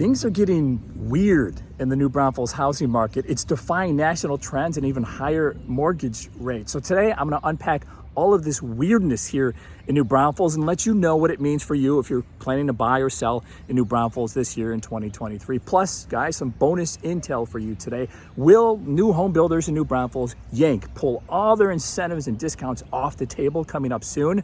Things are getting weird in the New Braunfels housing market. It's defying national trends and even higher mortgage rates. So today I'm going to unpack all of this weirdness here in New Braunfels and let you know what it means for you if you're planning to buy or sell in New Braunfels this year in 2023. Plus, guys, some bonus intel for you today. Will new home builders in New Braunfels pull all their incentives and discounts off the table coming up soon?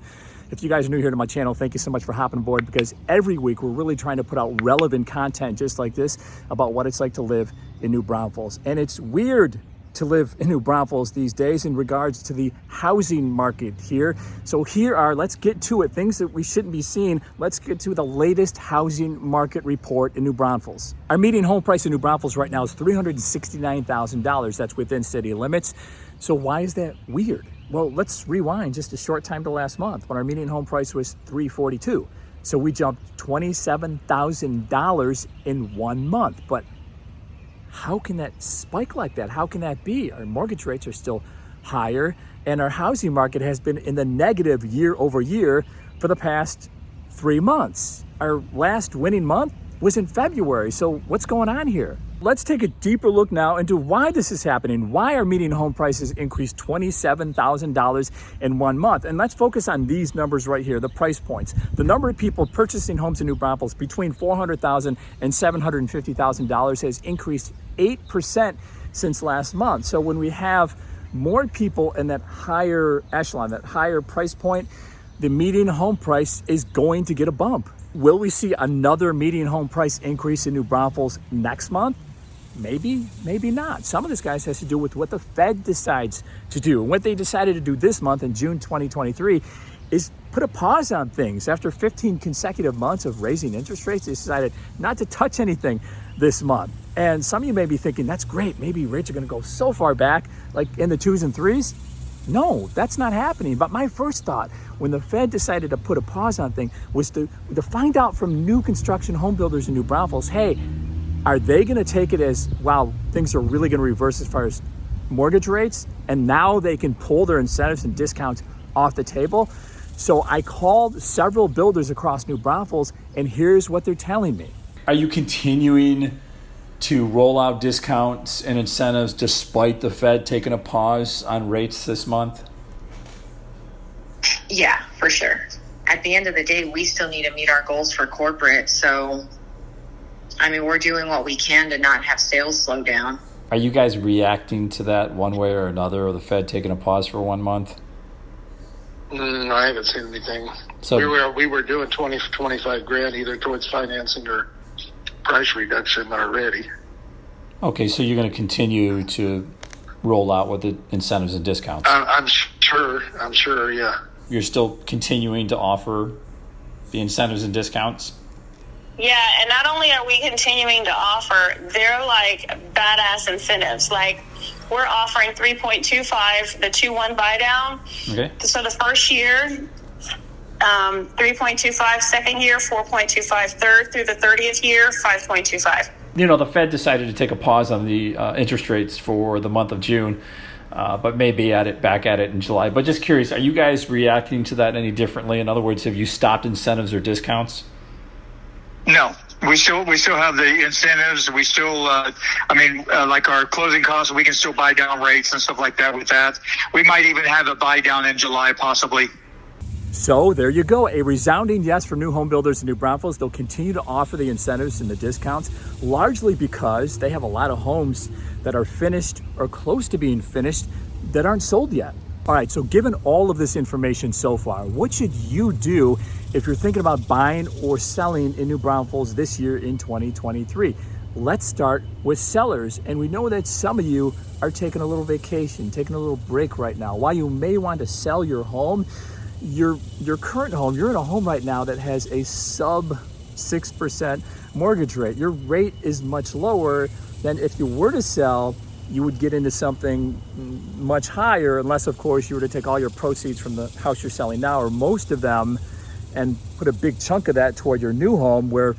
If you guys are new here to my channel, thank you so much for hopping aboard, because every week we're really trying to put out relevant content just like this about what it's like to live in New Braunfels. And it's weird to live in New Braunfels these days in regards to the housing market here. So let's get to it, things that we shouldn't be seeing. Let's get to the latest housing market report in New Braunfels. Our median home price in New Braunfels right now is $369,000. That's within city limits. So why is that weird? Well, let's rewind just a short time to last month when our median home price was $342,000. So we jumped $27,000 in 1 month. But how can that spike like that? How can that be? Our mortgage rates are still higher, and our housing market has been in the negative year over year for the past 3 months. Our last winning month was in February. So what's going on here? Let's take a deeper look now into why this is happening, why our median home prices increased $27,000 in 1 month. And let's focus on these numbers right here, the price points. The number of people purchasing homes in New Braunfels between $400,000 and $750,000 has increased 8% since last month. So when we have more people in that higher echelon, that higher price point, the median home price is going to get a bump. Will we see another median home price increase in New Braunfels next month? Maybe, maybe not. Some of this, guys, has to do with what the Fed decides to do. And what they decided to do this month in June 2023 is put a pause on things. After 15 consecutive months of raising interest rates, they decided not to touch anything this month. And some of you may be thinking, that's great. Maybe rates are going to go so far back, like in the 2s and 3s. No, that's not happening. But my first thought when the Fed decided to put a pause on things was to find out from new construction home builders in New Braunfels, hey, are they going to take it as, wow, things are really going to reverse as far as mortgage rates, and now they can pull their incentives and discounts off the table? So I called several builders across New Braunfels, and here's what they're telling me. Are you continuing to roll out discounts and incentives despite the Fed taking a pause on rates this month? Yeah, for sure. At the end of the day, we still need to meet our goals for corporate. So, I mean, we're doing what we can to not have sales slow down. Are you guys reacting to that one way or another, or the Fed taking a pause for 1 month? I haven't seen anything. So we were doing 20 to 25 grand either towards financing or price reduction already. Okay, so you're going to continue to roll out with the incentives and discounts? I'm sure, yeah. You're still continuing to offer the incentives and discounts? Yeah, and not only are we continuing to offer, they're like badass incentives. Like, we're offering 3.25, the 2-1 buy down. Okay. So the first year, 3.25, second year, 4.25, third through the 30th year, 5.25. You know, the Fed decided to take a pause on the interest rates for the month of June, but may be back at it in July. But just curious, are you guys reacting to that any differently? In other words, have you stopped incentives or discounts? No, we still have the incentives. We still, like our closing costs, we can still buy down rates and stuff like that with that. We might even have a buy down in July, possibly. So there you go, a resounding yes from new home builders in New Braunfels. They'll continue to offer the incentives and the discounts, largely because they have a lot of homes that are finished or close to being finished that aren't sold yet. All right, so given all of this information so far, what should you do if you're thinking about buying or selling in New Braunfels this year in 2023? Let's start with sellers. And we know that some of you are taking a little vacation, taking a little break right now. While you may want to sell your home, your current home, you're in a home right now that has a sub 6% mortgage rate. Your rate is much lower than if you were to sell. You would get into something much higher, unless, of course, you were to take all your proceeds from the house you're selling now, or most of them, and put a big chunk of that toward your new home, where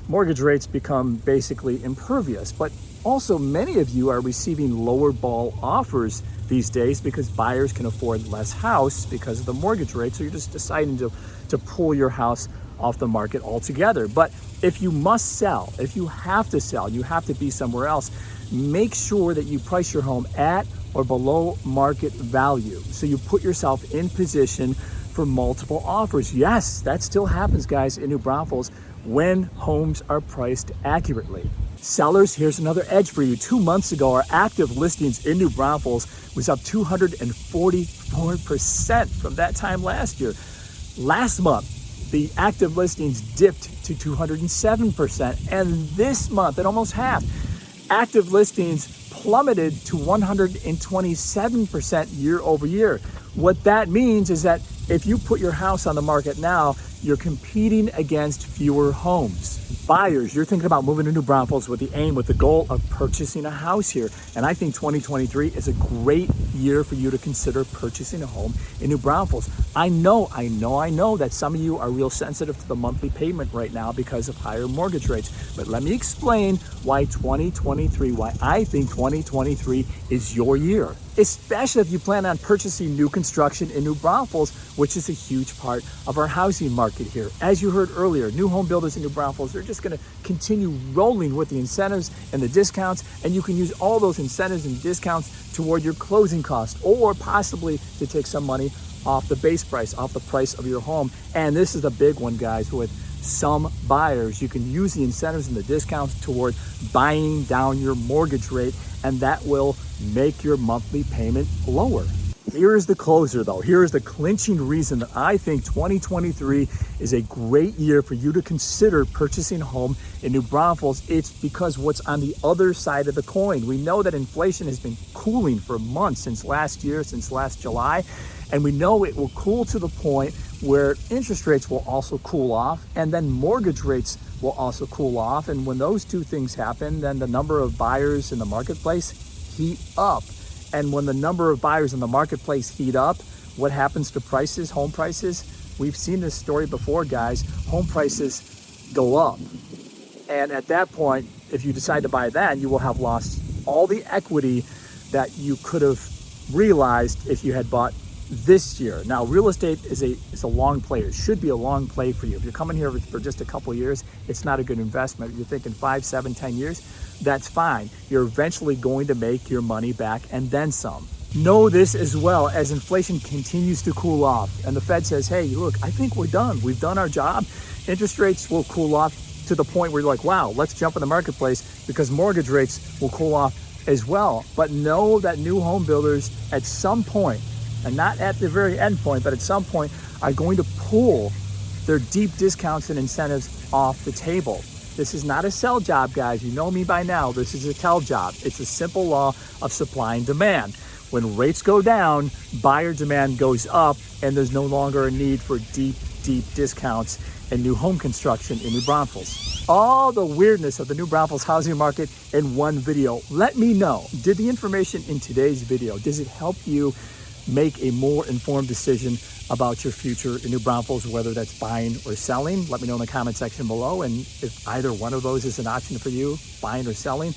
mortgage rates become basically impervious. But also, many of you are receiving lower ball offers these days because buyers can afford less house because of the mortgage rate. So you're just deciding to pull your house off the market altogether. But if you must sell, if you have to sell, you have to be somewhere else, make sure that you price your home at or below market value. So you put yourself in position for multiple offers. Yes, that still happens, guys, in New Braunfels when homes are priced accurately. Sellers, here's another edge for you. 2 months ago, our active listings in New Braunfels was up 244% from that time last year. Last month, the active listings dipped to 207%. And this month, at almost half, active listings plummeted to 127% year over year. What that means is that if you put your house on the market now, you're competing against fewer homes. Buyers, you're thinking about moving to New Braunfels with the goal of purchasing a house here. And I think 2023 is a great year for you to consider purchasing a home in New Braunfels. I know that some of you are real sensitive to the monthly payment right now because of higher mortgage rates. But let me explain why I think 2023 is your year, especially if you plan on purchasing new construction in New Braunfels, which is a huge part of our housing market here. As you heard earlier, new home builders in New Braunfels, they're just going to continue rolling with the incentives and the discounts, and you can use all those incentives and discounts toward your closing cost, or possibly to take some money off the base price, off the price of your home. And this is the big one, guys, with some buyers. You can use the incentives and the discounts toward buying down your mortgage rate, and that will make your monthly payment lower. Here is the closer, though. Here is the clinching reason that I think 2023 is a great year for you to consider purchasing a home in New Braunfels. It's because what's on the other side of the coin. We know that inflation has been cooling for months, since last year, since last July, and we know it will cool to the point where interest rates will also cool off, and then mortgage rates will also cool off. And when those two things happen, then the number of buyers in the marketplace heat up. And when the number of buyers in the marketplace heat up, what happens to prices, home prices? We've seen this story before, guys. Home prices go up. And at that point, if you decide to buy that, you will have lost all the equity that you could have realized if you had bought this year. Now, real estate is a long play. It should be a long play for you. If you're coming here for just a couple of years, it's not a good investment. If you're thinking 5, 7, 10 years, that's fine. You're eventually going to make your money back and then some. Know this as well, as inflation continues to cool off and the Fed says, hey, look, I think we're done. We've done our job. Interest rates will cool off to the point where you're like, wow, let's jump in the marketplace, because mortgage rates will cool off as well. But know that new home builders at some point, and not at the very end point, but at some point, are going to pull their deep discounts and incentives off the table. This is not a sell job, guys. You know me by now. This is a tell job. It's a simple law of supply and demand. When rates go down, buyer demand goes up, and there's no longer a need for deep discounts and new home construction in New Braunfels. All the weirdness of the New Braunfels housing market in one video. Let me know, did the information in today's video, does it help you make a more informed decision about your future in New Braunfels, whether that's buying or selling? Let me know in the comment section below. And if either one of those is an option for you, buying or selling,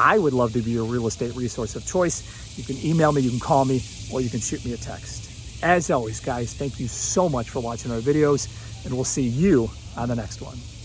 I would love to be your real estate resource of choice. You can email me, you can call me, or you can shoot me a text. As always, guys, thank you so much for watching our videos, and we'll see you on the next one.